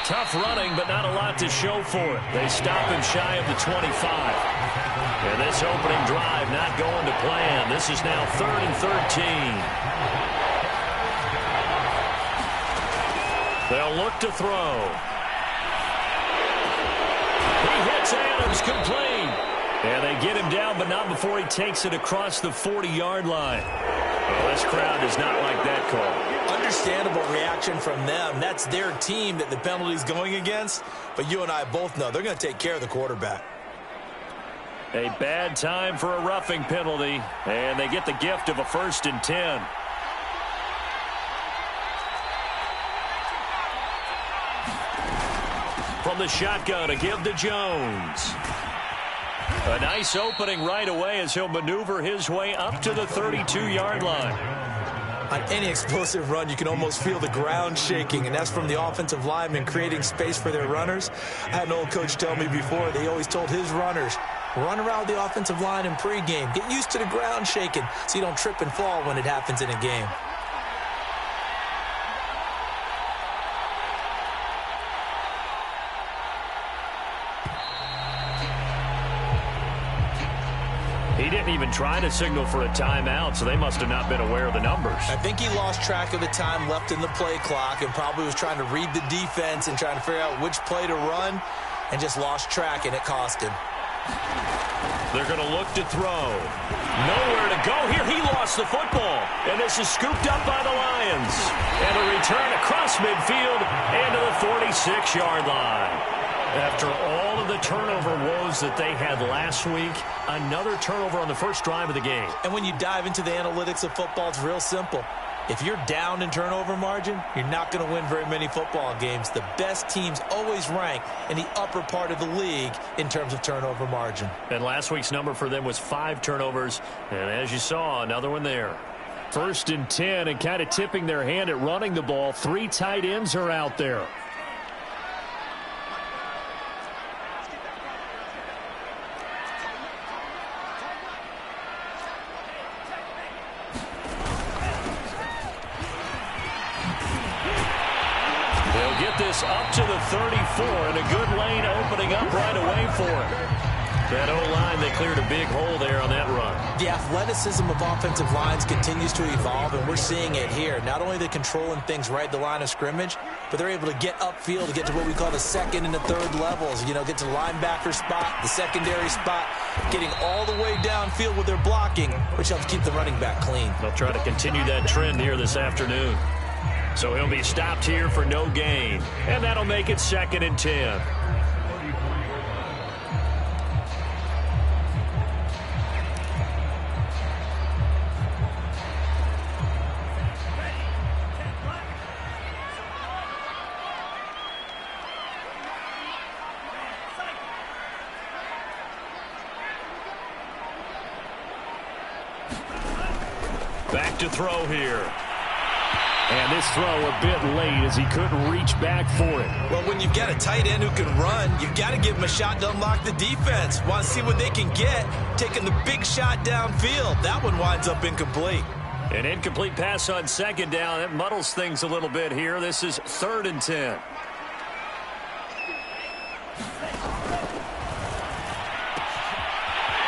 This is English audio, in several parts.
Tough running, but not a lot to show for it. They stop him shy of the 25. And this opening drive not going to plan. This is now 3rd and 13. They'll look to throw. He hits Adams complete. And they get him down, but not before he takes it across the 40-yard line. Well, this crowd does not like that call. Understandable reaction from them. That's their team that the penalty's going against. But you and I both know they're going to take care of the quarterback. A bad time for a roughing penalty. And they get the gift of a 1st and 10. From the shotgun to give to Jones. A nice opening right away as he'll maneuver his way up to the 32-yard line. On any explosive run, you can almost feel the ground shaking, and that's from the offensive linemen creating space for their runners. I had an old coach tell me before, they always told his runners, run around the offensive line in pregame. Get used to the ground shaking so you don't trip and fall when it happens in a game. He didn't even try to signal for a timeout, so they must have not been aware of the numbers. I think he lost track of the time left in the play clock and probably was trying to read the defense and trying to figure out which play to run and just lost track, and it cost him. They're going to look to throw. Nowhere to go here. He lost the football, and this is scooped up by the Lions. And a return across midfield and to the 46-yard line. After all of the turnover woes that they had last week, another turnover on the first drive of the game. And when you dive into the analytics of football, it's real simple. If you're down in turnover margin, you're not going to win very many football games. The best teams always rank in the upper part of the league in terms of turnover margin. And last week's number for them was 5 turnovers. And as you saw, another one there. 1st and 10, and kind of tipping their hand at running the ball. 3 tight ends are out there. This up to the 34, and a good lane opening up right away for it. That O-line, they cleared a big hole there on that run. The athleticism of offensive lines continues to evolve, and we're seeing it here. Not only are they controlling things right at the line of scrimmage, but they're able to get upfield to get to what we call the 2nd and the 3rd levels. You know, get to the linebacker spot, the secondary spot, getting all the way downfield with their blocking, which helps keep the running back clean. They'll try to continue that trend here this afternoon. So he'll be stopped here for no gain. And that'll make it 2nd and 10. Back to throw here. And this throw a bit late as he couldn't reach back for it. Well, when you've got a tight end who can run, you've got to give him a shot to unlock the defense. Want to see what they can get, taking the big shot downfield. That one winds up incomplete. An incomplete pass on 2nd down. It muddles things a little bit here. This is 3rd and 10.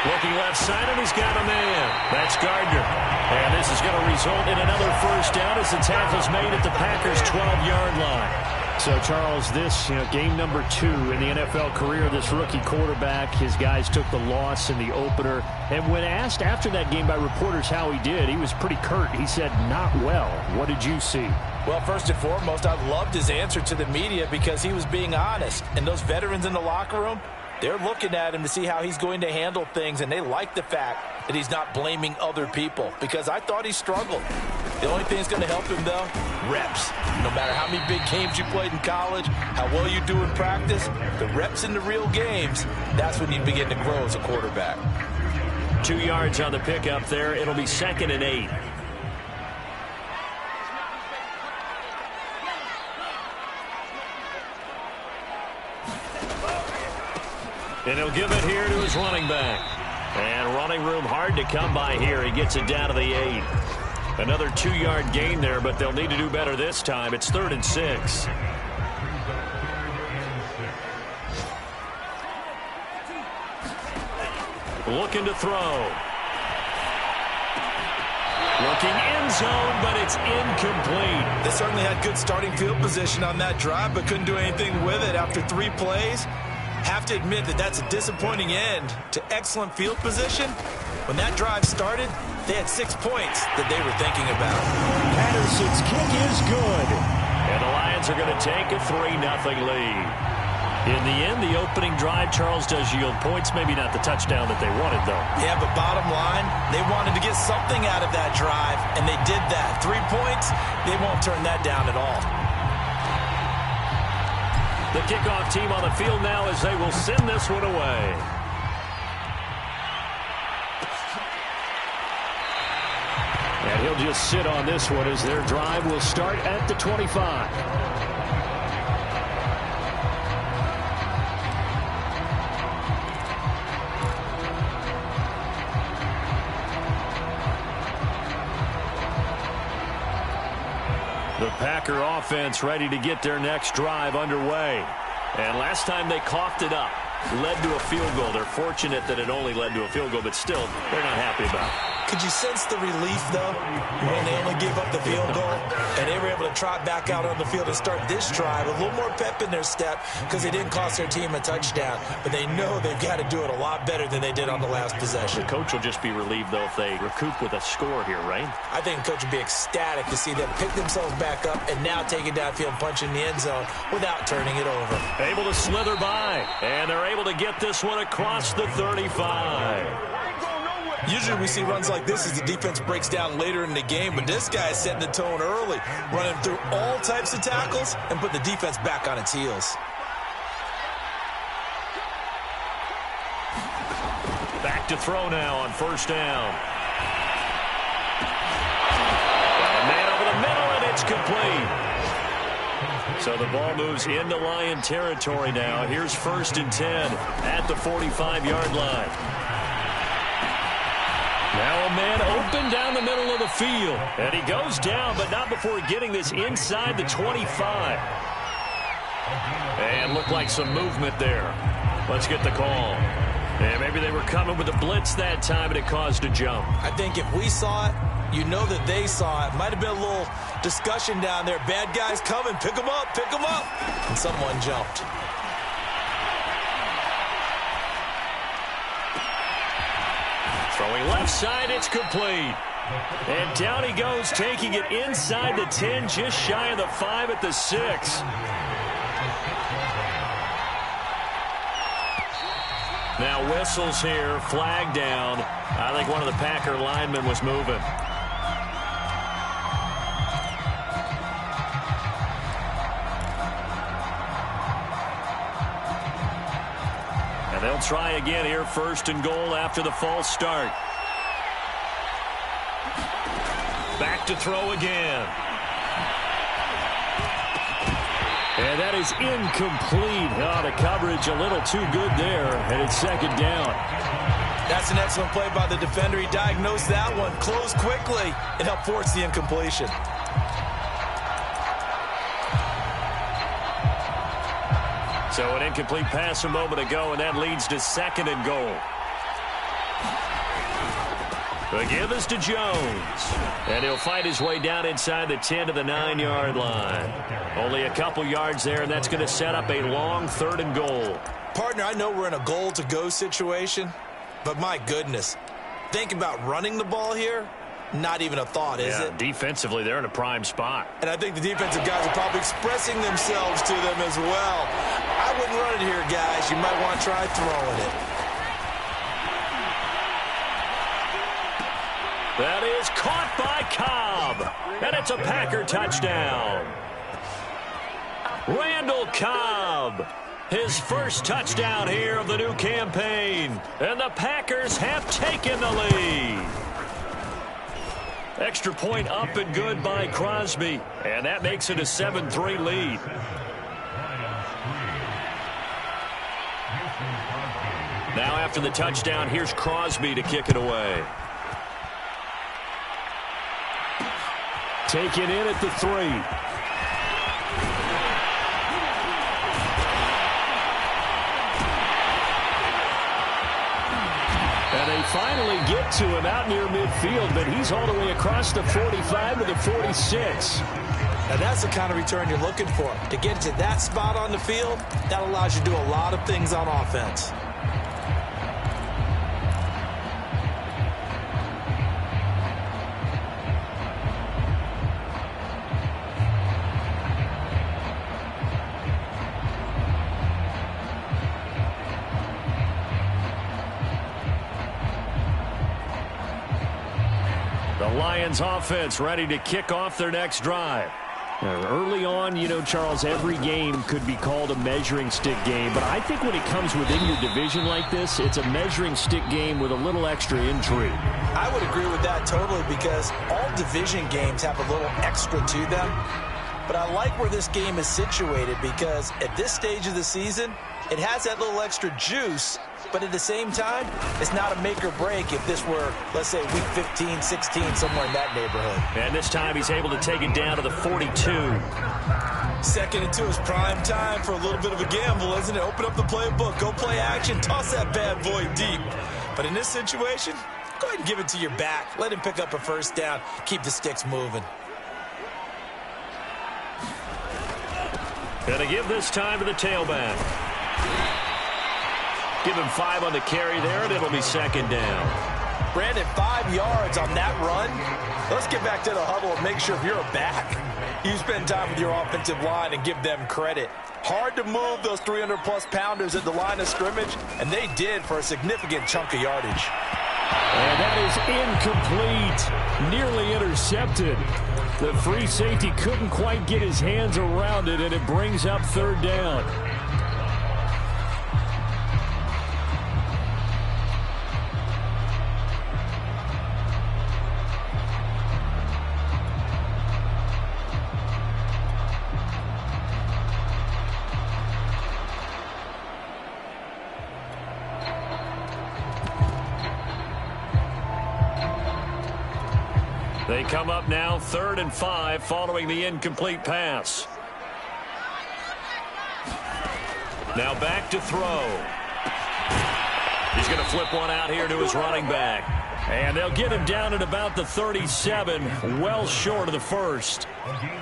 Looking left side, and he's got a man. That's Gardner. And this is going to result in another 1st down as the tackle's made at the Packers' 12-yard line. So, Charles, this, game number 2 in the NFL career, this rookie quarterback, his guys took the loss in the opener. And when asked after that game by reporters how he did, he was pretty curt. He said, not well. What did you see? Well, first and foremost, I loved his answer to the media because he was being honest. And those veterans in the locker room, they're looking at him to see how he's going to handle things, and they like the fact that he's not blaming other people because I thought he struggled. The only thing that's going to help him, though, reps. No matter how many big games you played in college, how well you do in practice, the reps in the real games, that's when you begin to grow as a quarterback. 2 yards on the pickup there. It'll be 2nd and 8. And he'll give it here to his running back. And running room hard to come by here. He gets it down to the 8. Another 2-yard gain there, but they'll need to do better this time. It's 3rd and 6. looking to throw. Looking end zone, but it's incomplete. They certainly had good starting field position on that drive, but couldn't do anything with it after 3 plays. Have to admit that that's a disappointing end to excellent field position. When that drive started, they had 6 points that they were thinking about. Patterson's kick is good. And the Lions are going to take a 3-0 lead. In the end, the opening drive, Charles, does yield points. Maybe not the touchdown that they wanted, though. Yeah, but bottom line, they wanted to get something out of that drive, and they did that. 3 points, they won't turn that down at all. The kickoff team on the field now as they will send this one away. And he'll just sit on this one as their drive will start at the 25. The Packer offense ready to get their next drive underway. And last time they coughed it up, led to a field goal. They're fortunate that it only led to a field goal, but still, they're not happy about it. Could you sense the relief, though, when they only gave up the field goal and they were able to trot back out on the field and start this drive? A little more pep in their step because they didn't cost their team a touchdown, but they know they've got to do it a lot better than they did on the last possession. The coach will just be relieved, though, if they recoup with a score here, right? I think the coach would be ecstatic to see them pick themselves back up and now take it downfield and punch in the end zone without turning it over. Able to slither by, and they're able to get this one across the 35. Usually we see runs like this as the defense breaks down later in the game, but this guy is setting the tone early, running through all types of tackles and put the defense back on its heels. Back to throw now on first down. A man over the middle, and it's complete. So the ball moves into Lion territory now. Here's 1st and 10 at the 45-yard line. Now a man open down the middle of the field. And he goes down, but not before getting this inside the 25. And looked like some movement there. Let's get the call. And maybe they were coming with a blitz that time, and it caused a jump. I think if we saw it, you know that they saw it. Might have been a little discussion down there. Bad guys coming. Pick them up. Pick them up. And someone jumped. Throwing left side, it's complete. And down he goes, taking it inside the 10, just shy of the 5 at the 6. Now whistles here, flag down. I think one of the Packer linemen was moving. And they'll try again here, 1st and goal after the false start. Back to throw again. And that is incomplete. Oh, the coverage a little too good there, and it's 2nd down. That's an excellent play by the defender. He diagnosed that one, closed quickly, and helped force the incompletion. So an incomplete pass a moment ago, and that leads to 2nd and goal. The give is to Jones. And he'll fight his way down inside the 10 to the 9-yard line. Only a couple yards there, and that's going to set up a long 3rd and goal. Partner, I know we're in a goal-to-go situation, but my goodness, think about running the ball here. Not even a thought, is it? Defensively, they're in a prime spot. And I think the defensive guys are probably expressing themselves to them as well. I wouldn't run it here, guys. You might want to try throwing it. That is caught by Cobb. And it's a Packer touchdown. Randall Cobb. His first touchdown here of the new campaign. And the Packers have taken the lead. Extra point up and good by Crosby. And that makes it a 7-3 lead. Now after the touchdown, here's Crosby to kick it away. Taken in at the 3. finally get to him out near midfield, but he's all the way across the 45 to the 46. And that's the kind of return you're looking for. To get to that spot on the field, that allows you to do a lot of things on offense. The Lions offense ready to kick off their next drive. Early on, you know, Charles, every game could be called a measuring stick game, but I think when it comes within your division like this, it's a measuring stick game with a little extra intrigue. I would agree with that totally, because all division games have a little extra to them. But I like where this game is situated, because at this stage of the season, it has that little extra juice. But at the same time, it's not a make or break if this were, let's say, week 15, 16, somewhere in that neighborhood. And this time he's able to take it down to the 42. Second and 2 is prime time for a little bit of a gamble, isn't it? Open up the playbook, go play action, toss that bad boy deep. But in this situation, go ahead and give it to your back. Let him pick up a first down. Keep the sticks moving. Gonna give this time to the tailback. Give him 5 on the carry there, and it'll be second down. Brandon, 5 yards on that run. Let's get back to the huddle and make sure if you're a back, you spend time with your offensive line and give them credit. Hard to move those 300-plus pounders at the line of scrimmage, and they did for a significant chunk of yardage. And that is incomplete. Nearly intercepted. The free safety couldn't quite get his hands around it, and it brings up third down. They come up now, 3rd and 5, following the incomplete pass. Now back to throw. He's going to flip one out here to his running back. And they'll get him down at about the 37, well short of the first.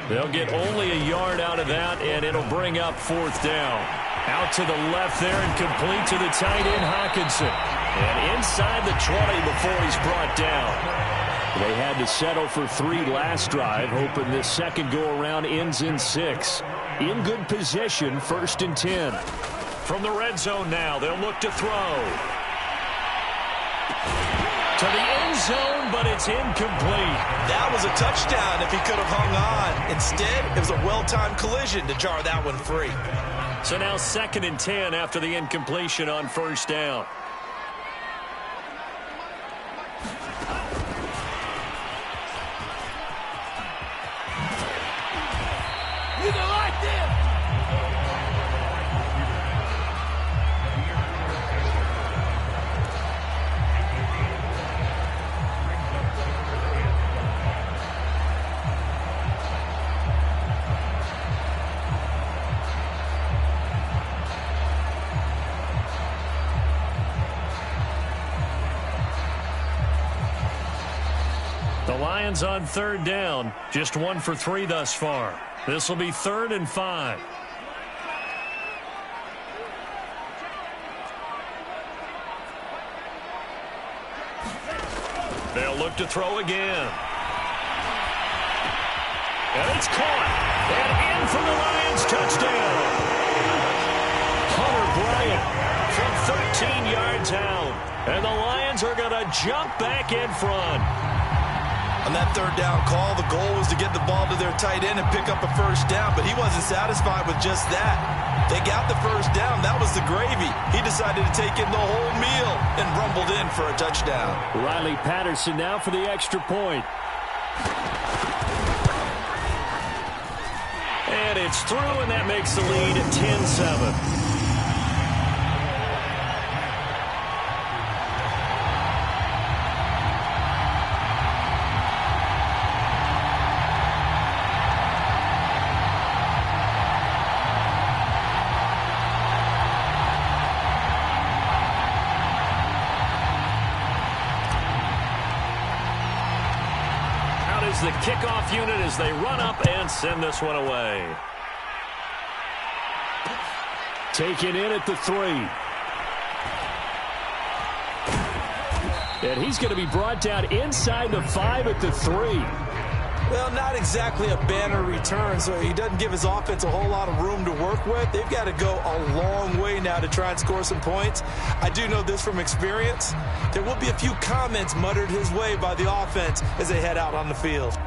They'll get only a yard out of that, and it'll bring up 4th down. Out to the left there and complete to the tight end, Hockenson. And inside the 20 before he's brought down. They had to settle for 3 last drive, hoping this second go-around ends in 6. In good position, 1st and 10. From the red zone now, they'll look to throw. To the end zone, but it's incomplete. That was a touchdown if he could have hung on. Instead, it was a well-timed collision to jar that one free. So now 2nd and 10 after the incompletion on 1st down. The Lions on 3rd down, just 1 for 3 thus far. This will be 3rd and 5. They'll look to throw again. And it's caught. And in for the Lions, touchdown. Hunter Bryant from 13 yards out. And the Lions are going to jump back in front. On that 3rd down call, the goal was to get the ball to their tight end and pick up a first down, but he wasn't satisfied with just that. They got the first down. That was the gravy. He decided to take in the whole meal and rumbled in for a touchdown. Riley Patterson now for the extra point. And it's through, and that makes the lead 10-7. the kickoff unit as they run up and send this one away. Taken in at the 3. And he's going to be brought down inside the 5 at the 3. Well, not exactly a banner return, so he doesn't give his offense a whole lot of room to work with. They've got to go a long way now to try and score some points. I do know this from experience. There will be a few comments muttered his way by the offense as they head out on the field.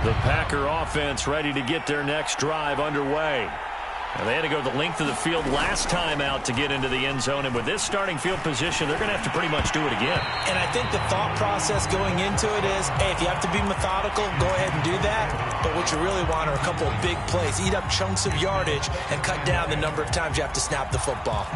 The Packer offense ready to get their next drive underway. And they had to go the length of the field last time out to get into the end zone. And with this starting field position, they're going to have to pretty much do it again. And I think the thought process going into it is, hey, if you have to be methodical, go ahead and do that. But what you really want are a couple of big plays. Eat up chunks of yardage and cut down the number of times you have to snap the football.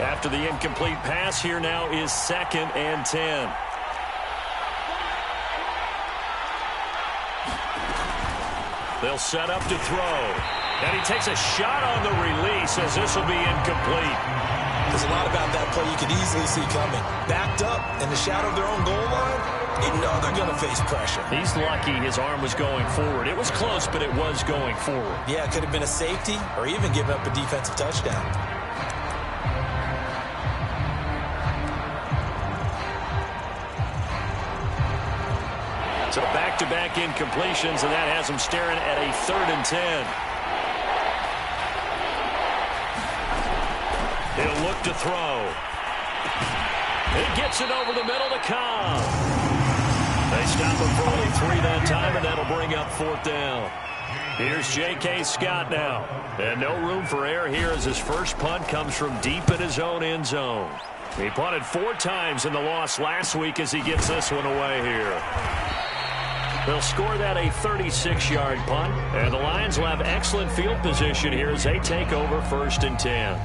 After the incomplete pass, here now is 2nd and 10. They'll set up to throw. And he takes a shot on the release as this will be incomplete. There's a lot about that play you could easily see coming. Backed up in the shadow of their own goal line, you know they're going to face pressure. He's lucky his arm was going forward. It was close, but it was going forward. Yeah, it could have been a safety or even given up a defensive touchdown. So back-to-back incompletions, and that has him staring at a 3rd and 10. He'll look to throw. He gets it over the middle to Cobb. They stop him for only 3 that time, and that'll bring up 4th down. Here's J.K. Scott now. And no room for error here as his first punt comes from deep in his own end zone. He punted 4 times in the loss last week as he gets this one away here. They'll score that a 36-yard punt, and the Lions will have excellent field position here as they take over 1st and 10.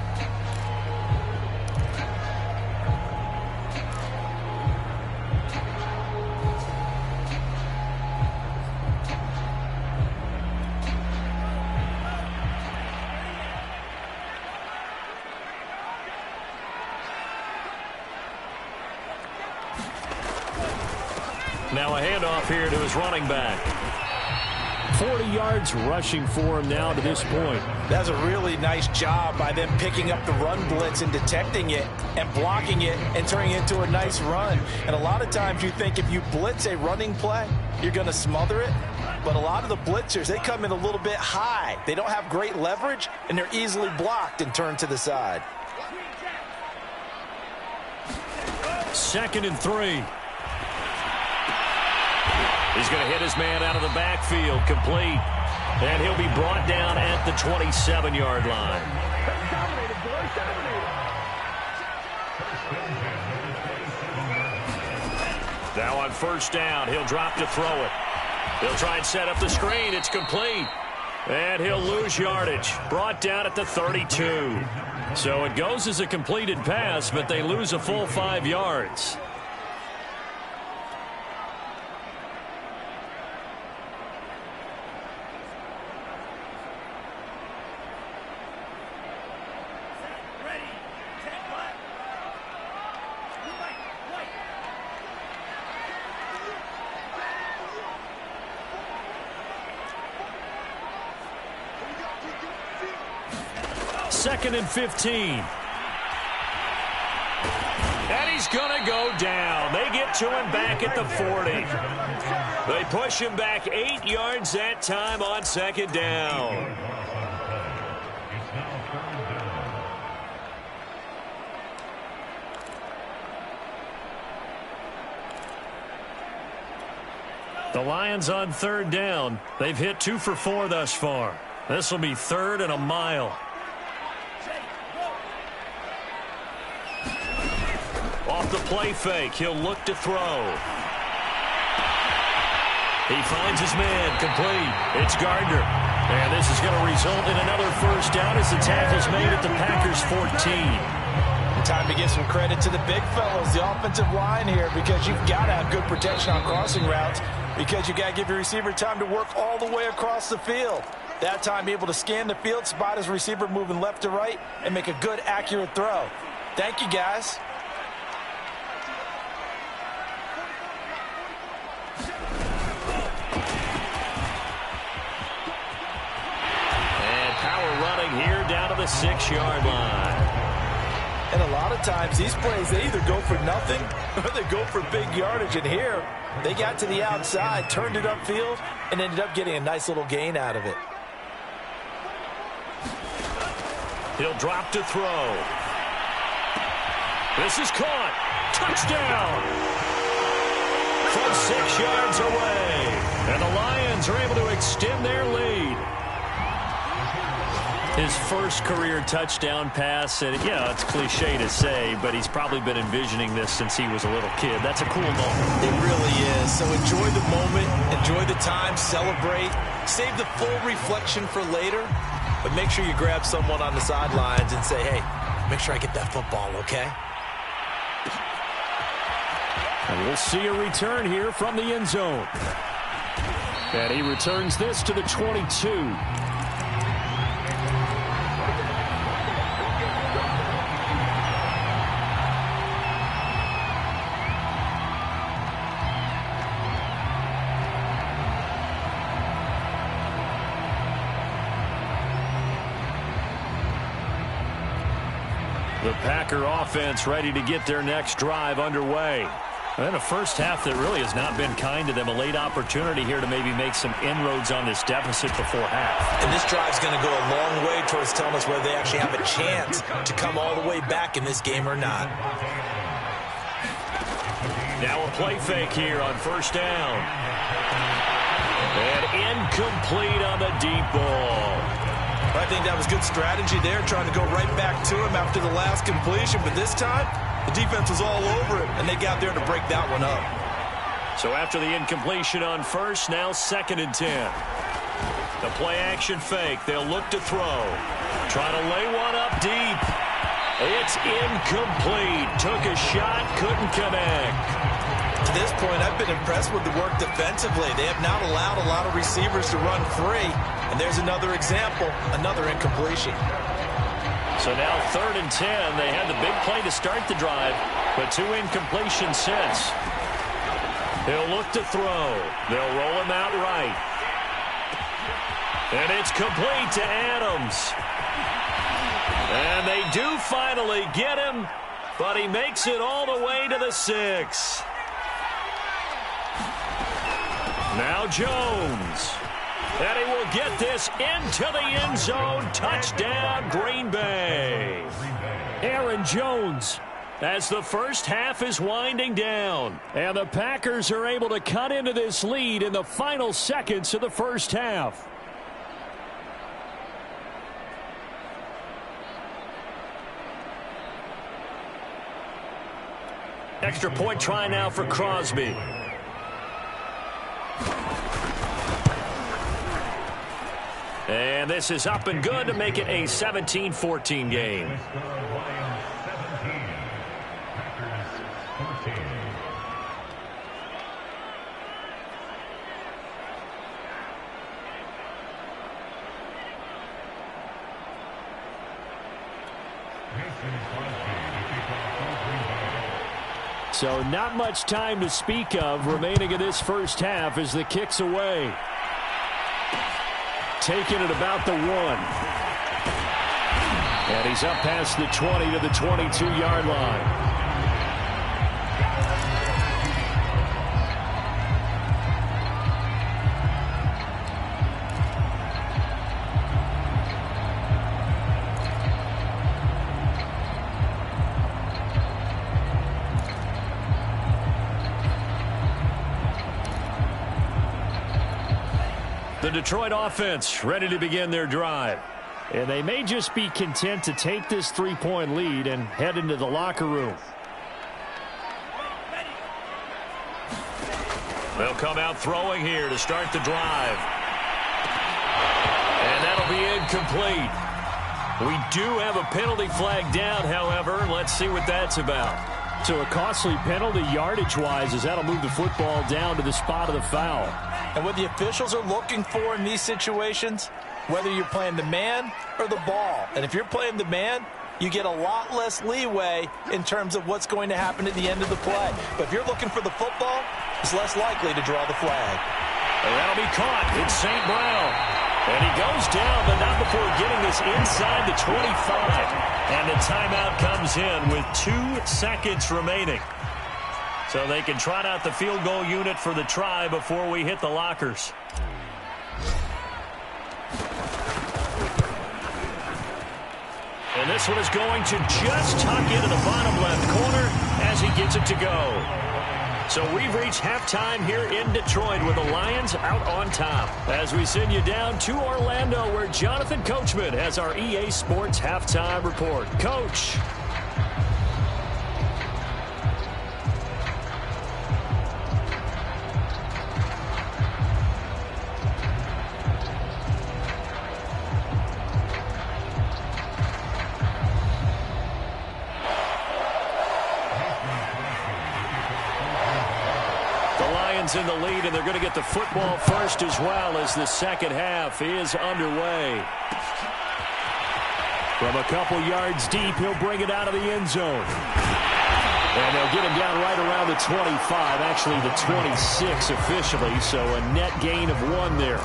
Now a handoff here to his running back. 40 yards rushing for him now to this point. That's a really nice job by them picking up the run blitz and detecting it and blocking it and turning it into a nice run. And a lot of times you think if you blitz a running play, you're going to smother it. But a lot of the blitzers, they come in a little bit high. They don't have great leverage, and they're easily blocked and turned to the side. 2nd and 3. He's going to hit his man out of the backfield, complete. And he'll be brought down at the 27-yard line. Now on 1st down, he'll drop to throw it. He'll try and set up the screen. It's complete. And he'll lose yardage. Brought down at the 32. So it goes as a completed pass, but they lose a full 5 yards. Second and 15. And he's going to go down. They get to him back at the 40. They push him back 8 yards that time on 2nd down. The Lions on 3rd down. They've hit 2 for 4 thus far. This will be 3rd and a mile. Off the play fake, he'll look to throw. He finds his man, complete. It's Gardner. And this is going to result in another 1st down as the tackle's made at the Packers' 14. Time to give some credit to the big fellows, the offensive line here, because you've got to have good protection on crossing routes, because you've got to give your receiver time to work all the way across the field. That time, be able to scan the field, spot his receiver moving left to right, and make a good, accurate throw. Thank you, guys. Here down to the 6-yard line. And a lot of times these plays, they either go for nothing or they go for big yardage. And here, they got to the outside, turned it upfield, and ended up getting a nice little gain out of it. He'll drop to throw. This is caught. Touchdown. From 6 yards away. And the Lions are able to extend their lead. His first career touchdown pass, and it's cliche to say, but he's probably been envisioning this since he was a little kid. That's a cool moment. It really is. So enjoy the moment, enjoy the time, celebrate, save the full reflection for later, but make sure you grab someone on the sidelines and say, hey, make sure I get that football, okay? And we'll see a return here from the end zone. And he returns this to the 22. The Packer offense ready to get their next drive underway. And a first half that really has not been kind to them. A late opportunity here to maybe make some inroads on this deficit before half. And this drive's going to go a long way towards telling us whether they actually have a chance to come all the way back in this game or not. Now a play fake here on first down. And incomplete on the deep ball. I think that was good strategy there, trying to go right back to him after the last completion. But this time, the defense was all over it, and they got there to break that one up. So after the incompletion on first, now 2nd and 10. The play action fake. They'll look to throw. Trying to lay one up deep. It's incomplete. Took a shot, couldn't connect. To this point, I've been impressed with the work defensively. They have not allowed a lot of receivers to run free. And there's another example, another incompletion. So now 3rd and 10. They had the big play to start the drive, but 2 incompletions since. He'll look to throw. They'll roll him out right. And it's complete to Adams. And they do finally get him, but he makes it all the way to the 6. Now Jones. And he will get this into the end zone. Touchdown, Green Bay. Aaron Jones, as the first half is winding down. And the Packers are able to cut into this lead in the final seconds of the first half. Extra point try now for Crosby. And this is up and good to make it a 17-14 game. So not much time to speak of remaining in this first half as the kick's away. Taking it about the 1. And he's up past the 20 to the 22-yard line. The Detroit offense ready to begin their drive. And they may just be content to take this 3-point lead and head into the locker room. They'll come out throwing here to start the drive. And that'll be incomplete. We do have a penalty flag down, however. Let's see what that's about. So a costly penalty yardage-wise as that'll move the football down to the spot of the foul. And what the officials are looking for in these situations, whether you're playing the man or the ball. And if you're playing the man, you get a lot less leeway in terms of what's going to happen at the end of the play. But if you're looking for the football, it's less likely to draw the flag. And that'll be caught. It's St. Brown. And he goes down, but not before getting this inside the 25. And the timeout comes in with 2 seconds remaining. So they can trot out the field goal unit for the try before we hit the lockers. And And this one is going to just tuck into the bottom left corner as he gets it to go. So we've reached halftime here in Detroit with the Lions out on top. As we send you down to Orlando where Jonathan Coachman has our EA Sports halftime report. Coach. In the lead, and they're going to get the football first as well as the second half is underway. From a couple yards deep, he'll bring it out of the end zone. And they'll get him down right around the 25, actually the 26 officially, so a net gain of 1 there.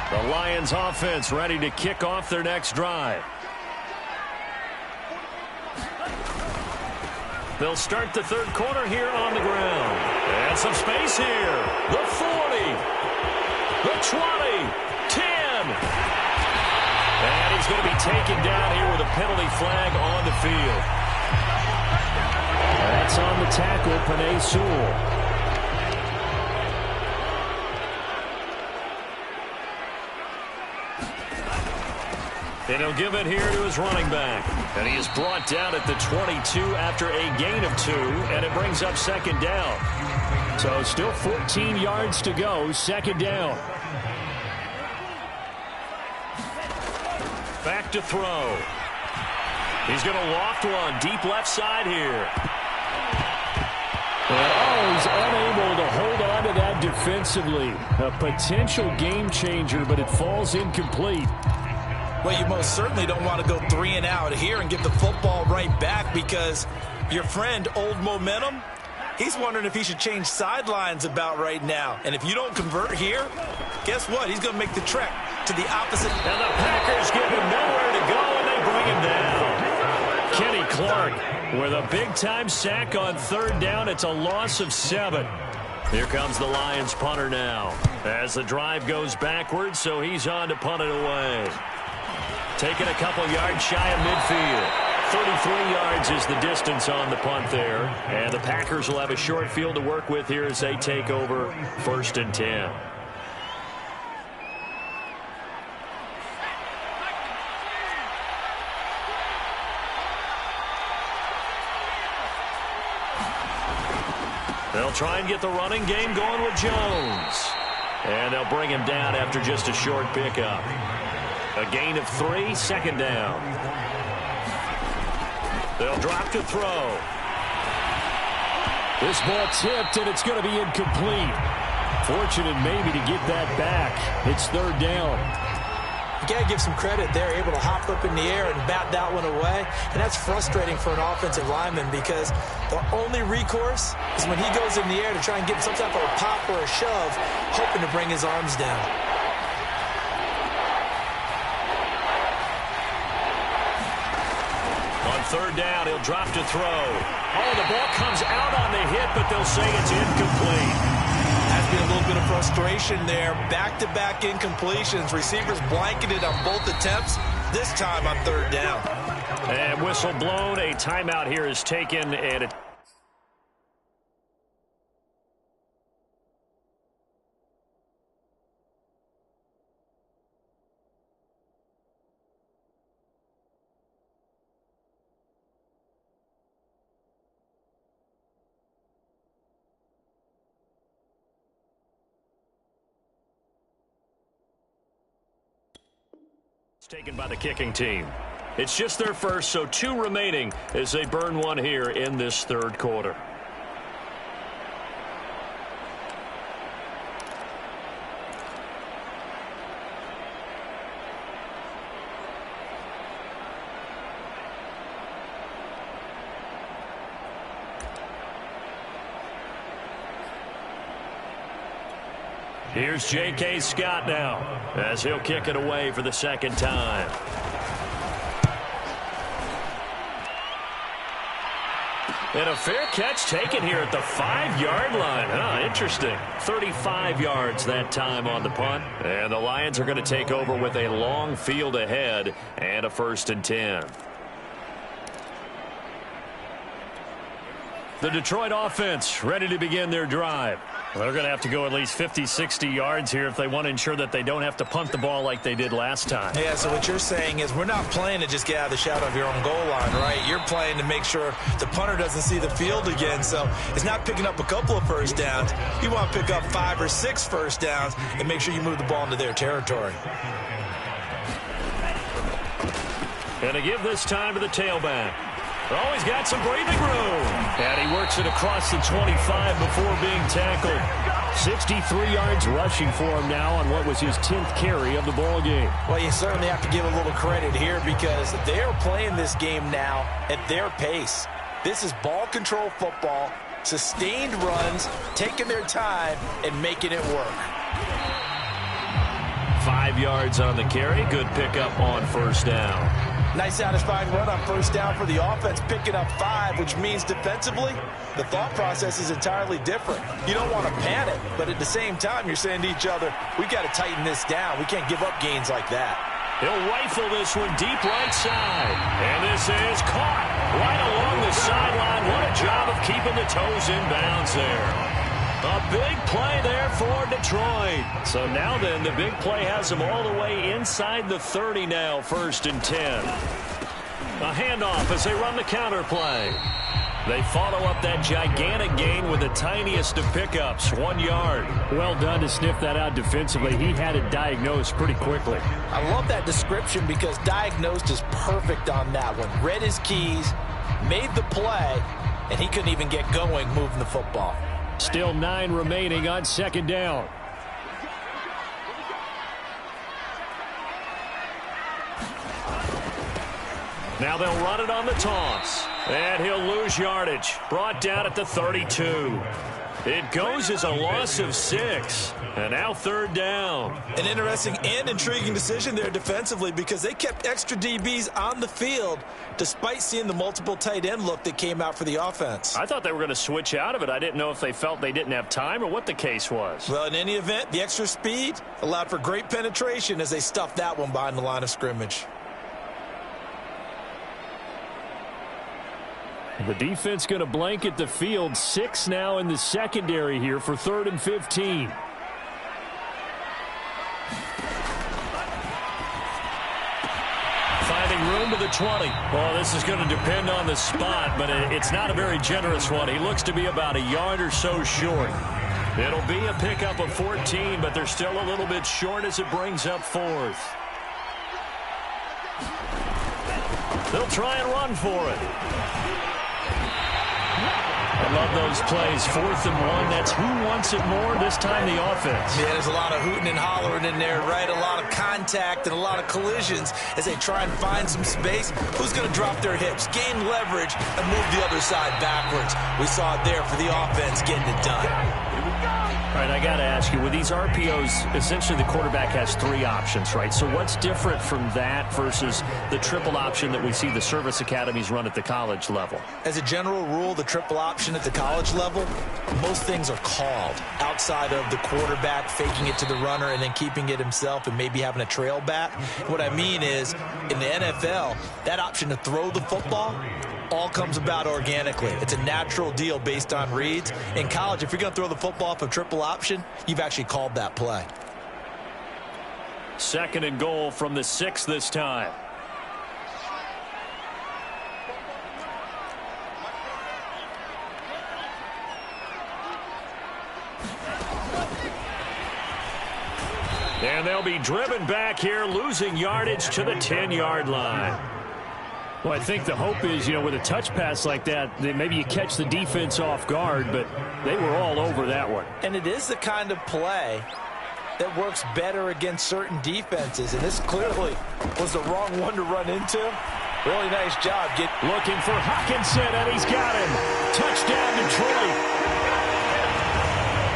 The Lions offense ready to kick off their next drive. They'll start the third quarter here on the ground. And some space here. The 40. The 20. 10. And he's going to be taken down here with a penalty flag on the field. That's on the tackle, Penei Sewell. And he'll give it here to his running back. And he is brought down at the 22 after a gain of 2, and it brings up second down. So still 14 yards to go, second down. Back to throw. He's going to loft one deep left side here. And he's unable to hold on to that defensively. A potential game changer, but it falls incomplete. Well, you most certainly don't want to go 3 and out here and give the football right back because your friend, Old Momentum, he's wondering if he should change sidelines about right now. And if you don't convert here, guess what? He's going to make the trek to the opposite. And the Packers give him nowhere to go, and they bring him down. Kenny Clark with a big-time sack on third down. It's a loss of 7. Here comes the Lions punter now as the drive goes backwards, so he's on to punt it away. Taking a couple yards shy of midfield. 33 yards is the distance on the punt there. And the Packers will have a short field to work with here as they take over 1st and 10. They'll try and get the running game going with Jones. And they'll bring him down after just a short pickup. A gain of 3, second down. They'll drop to throw. This ball tipped, and it's going to be incomplete. Fortunate maybe to get that back. It's third down. You got to give some credit. They're able to hop up in the air and bat that one away. And that's frustrating for an offensive lineman because the only recourse is when he goes in the air to try and get some type of a pop or a shove, hoping to bring his arms down. Third down, he'll drop to throw. Oh, the ball comes out on the hit, but they'll say it's incomplete. Has been a little bit of frustration there. Back-to-back incompletions. Receivers blanketed on both attempts, this time on third down. And whistle blown. A timeout here is taken, and it... taken by the kicking team. It's just their first, so 2 remaining as they burn one here in this third quarter. Here's J.K. Scott now as he'll kick it away for the second time. And a fair catch taken here at the 5-yard line. Interesting. 35 yards that time on the punt. And the Lions are going to take over with a long field ahead and a 1st and 10. The Detroit offense ready to begin their drive. They're going to have to go at least 50, 60 yards here if they want to ensure that they don't have to punt the ball like they did last time. Yeah, so what you're saying is we're not playing to just get out of the shadow of your own goal line, right? You're playing to make sure the punter doesn't see the field again. So it's not picking up a couple of first downs. You want to pick up 5 or 6 first downs and make sure you move the ball into their territory. And to give this time to the tailback. Oh, he's got some breathing room. And he works it across the 25 before being tackled. 63 yards rushing for him now on what was his 10th carry of the ball game. Well, you certainly have to give a little credit here because they're playing this game now at their pace. This is ball control football, sustained runs, taking their time, and making it work. 5 yards on the carry. Good pickup on first down. Nice satisfying run on first down for the offense, picking up 5, which means defensively, the thought process is entirely different. You don't want to panic, but at the same time, you're saying to each other, we got to tighten this down. We can't give up gains like that. He'll rifle this one deep right side. And this is caught right along the sideline. What a job of keeping the toes in bounds there. A big play there for Detroit. So now then, the big play has them all the way inside the 30 now, 1st and 10. A handoff as they run the counter play. They follow up that gigantic gain with the tiniest of pickups, 1 yard. Well done to sniff that out defensively. He had it diagnosed pretty quickly. I love that description because diagnosed is perfect on that one. Read his keys, made the play, and he couldn't even get going moving the football. Still 9 remaining on 2nd down. Now they'll run it on the toss. And he'll lose yardage. Brought down at the 32. It goes as a loss of 6. And now 3rd down. An interesting and intriguing decision there defensively because they kept extra DBs on the field despite seeing the multiple tight end look that came out for the offense. I thought they were going to switch out of it. I didn't know if they felt they didn't have time or what the case was. Well, in any event, the extra speed allowed for great penetration as they stuffed that one behind the line of scrimmage. The defense going to blanket the field. 6 now in the secondary here for 3rd and 15. Finding room to the 20. Well, this is going to depend on the spot, but it's not a very generous one. He looks to be about a yard or so short. It'll be a pickup of 14, but they're still a little bit short as it brings up 4th. They'll try and run for it. I love those plays. 4th and 1. That's who wants it more, this time the offense. Yeah, there's a lot of hooting and hollering in there, right? A lot of contact and a lot of collisions as they try and find some space. Who's going to drop their hips, gain leverage, and move the other side backwards? We saw it there for the offense getting it done. All right, I got to ask you, with these RPOs, essentially the quarterback has 3 options, right? So what's different from that versus the triple option that we see the service academies run at the college level? As a general rule, the triple option at the college level, most things are called outside of the quarterback faking it to the runner and then keeping it himself and maybe having a trail back. What I mean is, in the NFL, that option to throw the football all comes about organically. It's a natural deal based on reads. In college, if you're going to throw the football off a triple option, you've actually called that play. 2nd and goal from the 6 this time. And they'll be driven back here, losing yardage to the 10-yard line. Well, I think the hope is, with a touch pass like that maybe you catch the defense off guard, but they were all over that one. And it is the kind of play that works better against certain defenses, and this clearly was the wrong one to run into. Really nice job. Looking for Hockenson, and he's got him. Touchdown, Detroit.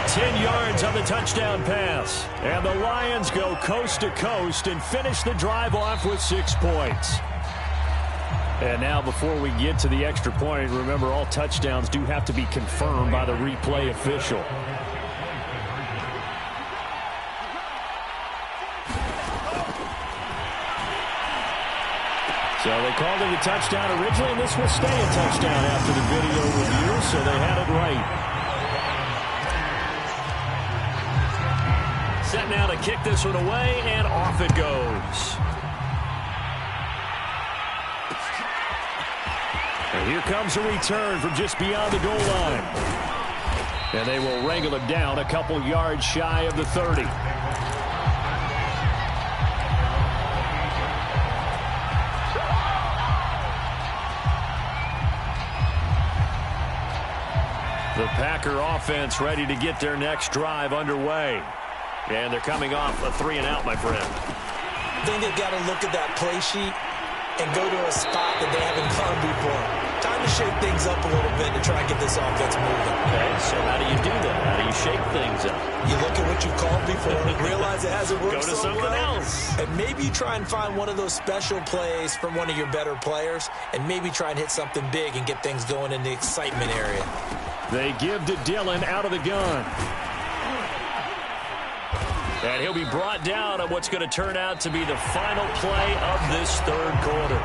10 yards on the touchdown pass. And the Lions go coast to coast and finish the drive off with 6 points. And now before we get to the extra point, remember all touchdowns do have to be confirmed by the replay official. So they called it a touchdown originally, and this will stay a touchdown after the video review, so they had it right. Set now to kick this one away, and off it goes. And here comes a return from just beyond the goal line. And they will wrangle him down a couple yards shy of the 30. The Packer offense ready to get their next drive underway. And they're coming off a 3-and-out, my friend. I think they've got to look at that play sheet and go to a spot that they haven't gone before. Time to shake things up a little bit to try and get this offense moving. Okay, so how do you do that? How do you shake things up? You look at what you've called before, realize it hasn't worked so well. Go to something else. And maybe you try and find one of those special plays from one of your better players, and maybe try and hit something big and get things going in the excitement area. They give to Dillon out of the gun. And he'll be brought down on what's going to turn out to be the final play of this third quarter.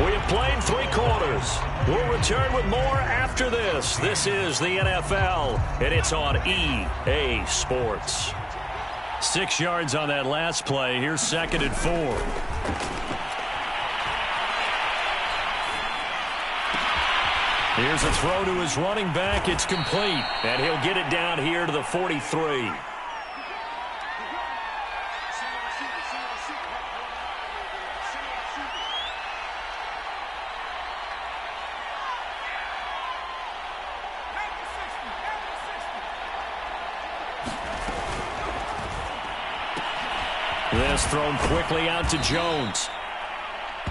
We have played 3 quarters. We'll return with more after this. This is the NFL, and it's on EA Sports. 6 yards on that last play. Here's 2nd and 4. Here's a throw to his running back. It's complete. And he'll get it down here to the 43. This thrown quickly out to Jones.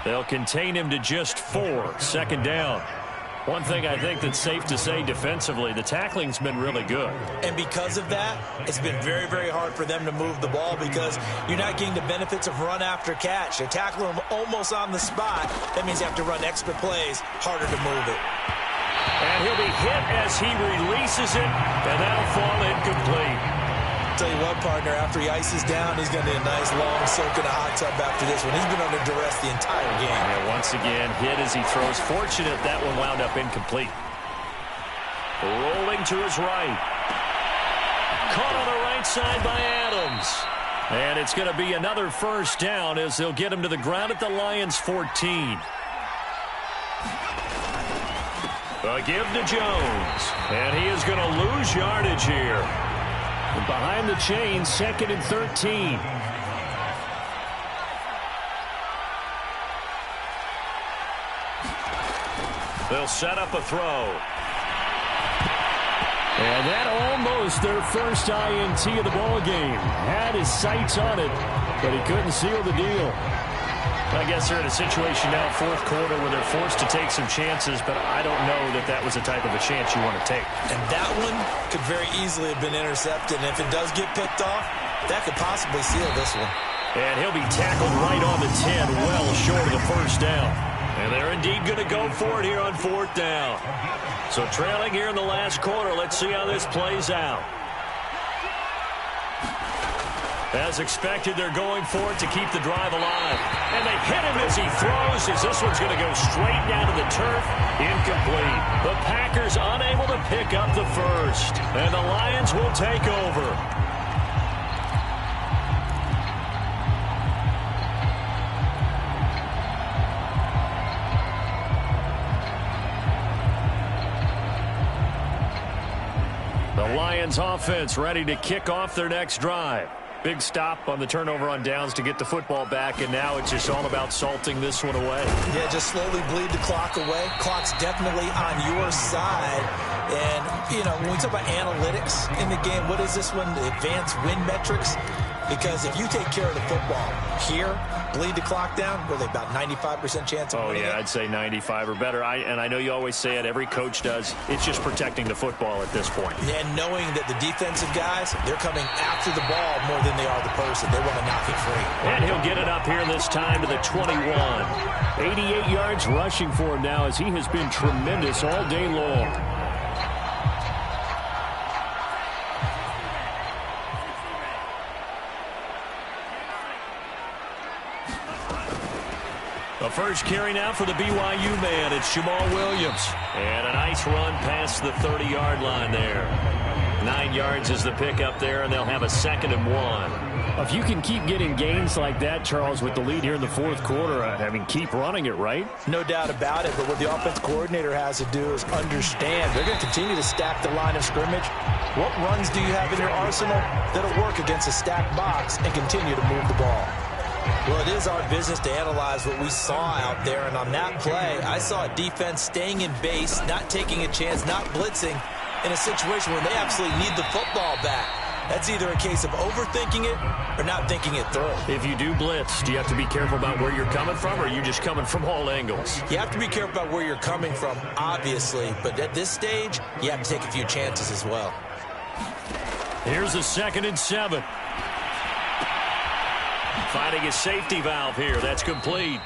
They'll contain him to just 4. 2nd down. One thing I think that's safe to say defensively, the tackling's been really good. And because of that, it's been very, very hard for them to move the ball because you're not getting the benefits of run after catch. They're tackling him almost on the spot. That means you have to run extra plays, harder to move it. And he'll be hit as he releases it, and that'll fall incomplete. Tell you what, partner, after he ices down, he's going to need a nice long soak in a hot tub after this one. He's been under duress the entire game. And once again, hit as he throws. Fortunate that one wound up incomplete. Rolling to his right. Caught on the right side by Adams. And it's going to be another first down as they'll get him to the ground at the Lions' 14. A give to Jones. And he is going to lose yardage here. And behind the chain, 2nd and 13. They'll set up a throw. And that almost their first INT of the ball game. Had his sights on it, but he couldn't seal the deal. I guess they're in a situation now, 4th quarter, where they're forced to take some chances, but I don't know that that was the type of a chance you want to take. And that one could very easily have been intercepted, and if it does get picked off, that could possibly seal this one. And he'll be tackled right on the 10, well short of the first down. And they're indeed going to go for it here on 4th down. So trailing here in the last quarter, let's see how this plays out. As expected, they're going for it to keep the drive alive. And they hit him as he throws, as this one's going to go straight down to the turf. Incomplete. The Packers unable to pick up the first. And the Lions will take over. The Lions offense ready to kick off their next drive. Big stop on the turnover on downs to get the football back, and now it's just all about salting this one away. Yeah, just slowly bleed the clock away. Clock's definitely on your side. And, you know, when we talk about analytics in the game, what is this one? The advanced win metrics. Because if you take care of the football here, bleed the clock down, with about 95% chance of winning yeah, it. I'd say 95 or better. And I know you always say it, every coach does. It's just protecting the football at this point. And knowing that the defensive guys, they're coming after the ball more than they are the person. They want to knock it free. And he'll get it up here this time to the 21. 88 yards rushing for him now as he has been tremendous all day long. The first carry now for the BYU man. It's Jamal Williams. And a nice run past the 30-yard line there. 9 yards is the pickup there, and they'll have a 2nd and 1. If you can keep getting gains like that, Charles, with the lead here in the fourth quarter, keep running it, right? No doubt about it, but what the offense coordinator has to do is understand they're going to continue to stack the line of scrimmage. What runs do you have in your arsenal that'll work against a stacked box and continue to move the ball? Well, it is our business to analyze what we saw out there, and on that play, I saw a defense staying in base, not taking a chance, not blitzing, in a situation where they absolutely need the football back. That's either a case of overthinking it or not thinking it through. If you do blitz, do you have to be careful about where you're coming from, or are you just coming from all angles? You have to be careful about where you're coming from, obviously, but at this stage, you have to take a few chances as well. Here's a 2nd and 7. Finding a safety valve here. That's complete.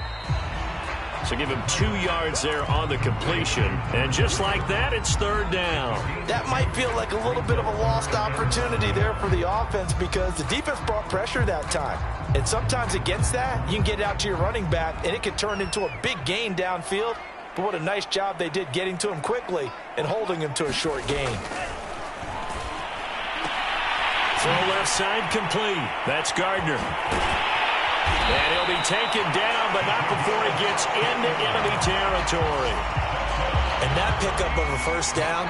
So give him 2 yards there on the completion. And just like that, it's 3rd down. That might feel like a little bit of a lost opportunity there for the offense because the defense brought pressure that time. And sometimes against that, you can get out to your running back, and it can turn into a big gain downfield. But what a nice job they did getting to him quickly and holding him to a short gain. Throw left side complete. That's Gardner. And he'll be taken down, but not before he gets into enemy territory. And that pickup of a 1st down,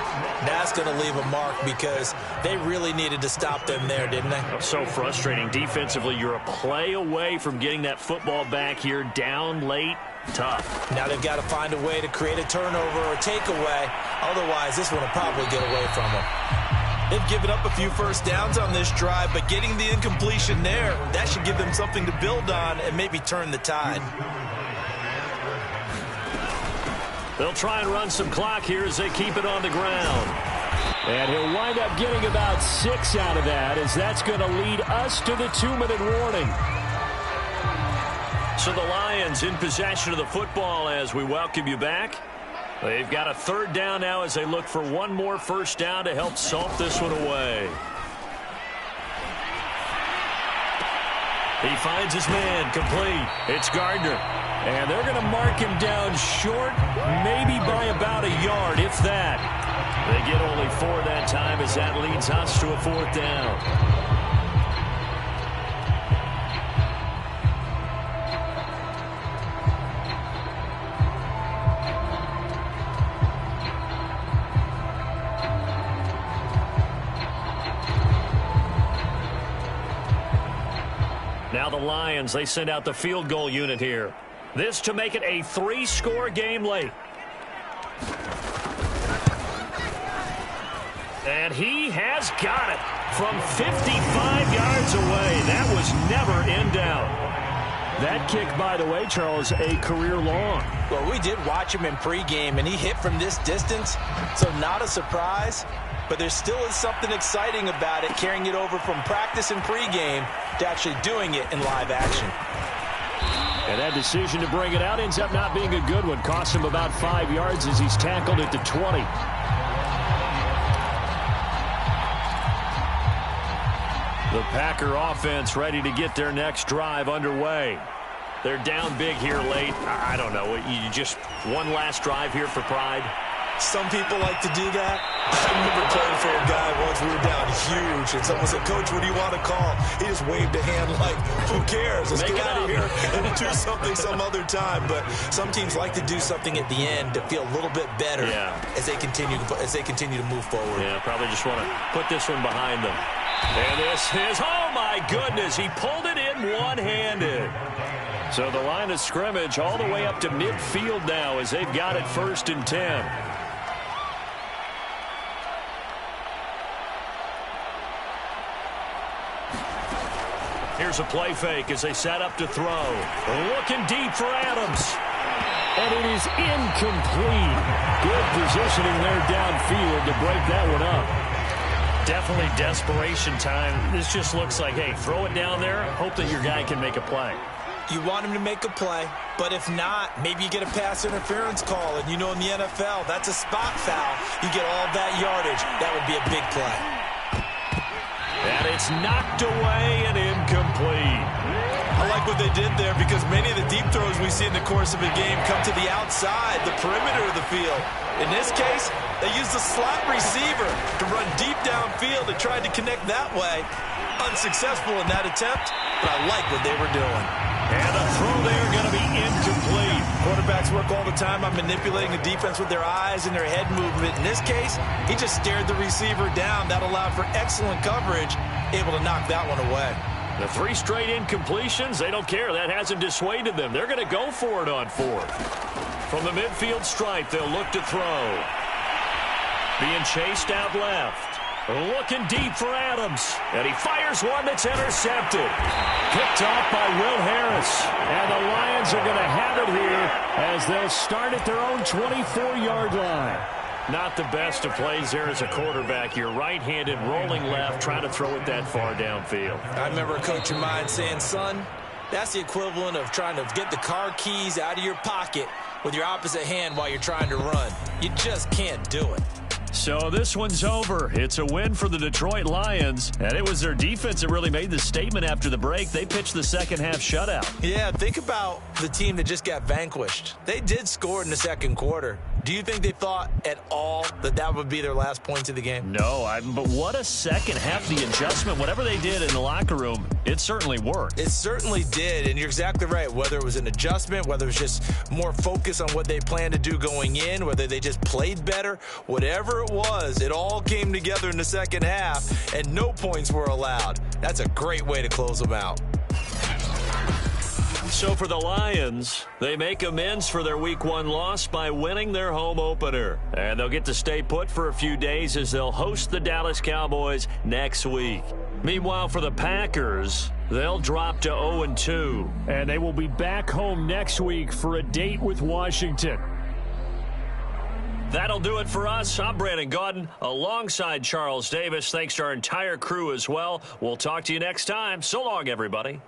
that's going to leave a mark because they really needed to stop them there, didn't they? So frustrating. Defensively, you're a play away from getting that football back here down late. Tough. Now they've got to find a way to create a turnover or takeaway. Otherwise, this one will probably get away from them. They've given up a few 1st downs on this drive, but getting the incompletion there, that should give them something to build on and maybe turn the tide. They'll try and run some clock here as they keep it on the ground. And he'll wind up getting about 6 out of that, as that's going to lead us to the 2-minute warning. So the Lions in possession of the football as we welcome you back. They've got a 3rd down now as they look for one more 1st down to help salt this one away. He finds his man complete. It's Gardner. And they're going to mark him down short, maybe by about a yard, if that. They get only 4 that time as that leads us to a 4th down. Now the Lions, they send out the field goal unit here. This to make it a 3-score game late. And he has got it from 55 yards away. That was never in doubt. That kick, by the way, Charles, a career long. Well, we did watch him in pregame, and he hit from this distance, so not a surprise. But there still is something exciting about it, carrying it over from practice and pregame to actually doing it in live action. And that decision to bring it out ends up not being a good one. Costs him about 5 yards as he's tackled at the 20. The Packer offense ready to get their next drive underway. They're down big here late. I don't know. You just one last drive here for pride? Some people like to do that. I remember playing for a guy once. We were down huge, and someone said, "Coach, what do you want to call?" He just waved a hand like, "Who cares? Let's get out of here and do something some other time." But some teams like to do something at the end to feel a little bit better as they continue to move forward. Yeah, probably just want to put this one behind them. And this is, oh my goodness, he pulled it in one-handed. So the line of scrimmage all the way up to midfield now as they've got it 1st and 10. Here's a play fake as they set up to throw. Looking deep for Adams. And it is incomplete. Good positioning there downfield to break that one up. Definitely desperation time. This just looks like, hey, throw it down there. Hope that your guy can make a play. You want him to make a play, but if not, maybe you get a pass interference call. And you know in the NFL, that's a spot foul. You get all that yardage. That would be a big play. And it's knocked away and incomplete. I like what they did there because many of the deep throws we see in the course of a game come to the outside, the perimeter of the field. In this case, they used the slot receiver to run deep downfield and tried to connect that way. Unsuccessful in that attempt, but I like what they were doing. And a throw there going to be incomplete. Quarterbacks work all the time on manipulating the defense with their eyes and their head movement. In this case, he just stared the receiver down. That allowed for excellent coverage, able to knock that one away. The 3 straight incompletions, they don't care. That hasn't dissuaded them. They're going to go for it on 4th. From the midfield stripe, they'll look to throw. Being chased out left. Looking deep for Adams. And he fires one that's intercepted. Picked off by Will Harris. And the Lions are going to have it here as they'll start at their own 24-yard line. Not the best of plays there as a quarterback. You're right-handed, rolling left, trying to throw it that far downfield. I remember a coach of mine saying, son, that's the equivalent of trying to get the car keys out of your pocket with your opposite hand while you're trying to run. You just can't do it. So this one's over. It's a win for the Detroit Lions, and it was their defense that really made the statement after the break. They pitched the second-half shutout. Yeah, think about the team that just got vanquished. They did score in the second quarter. Do you think they thought at all that that would be their last points of the game? No, but what a second half, the adjustment. Whatever they did in the locker room, it certainly worked. It certainly did, and you're exactly right. Whether it was an adjustment, whether it was just more focus on what they planned to do going in, whether they just played better, whatever it was, it all came together in the second half, and no points were allowed. That's a great way to close them out. So for the Lions, they make amends for their Week 1 loss by winning their home opener. And they'll get to stay put for a few days as they'll host the Dallas Cowboys next week. Meanwhile, for the Packers, they'll drop to 0-2. And they will be back home next week for a date with Washington. That'll do it for us. I'm Brandon Gaudin alongside Charles Davis. Thanks to our entire crew as well. We'll talk to you next time. So long, everybody.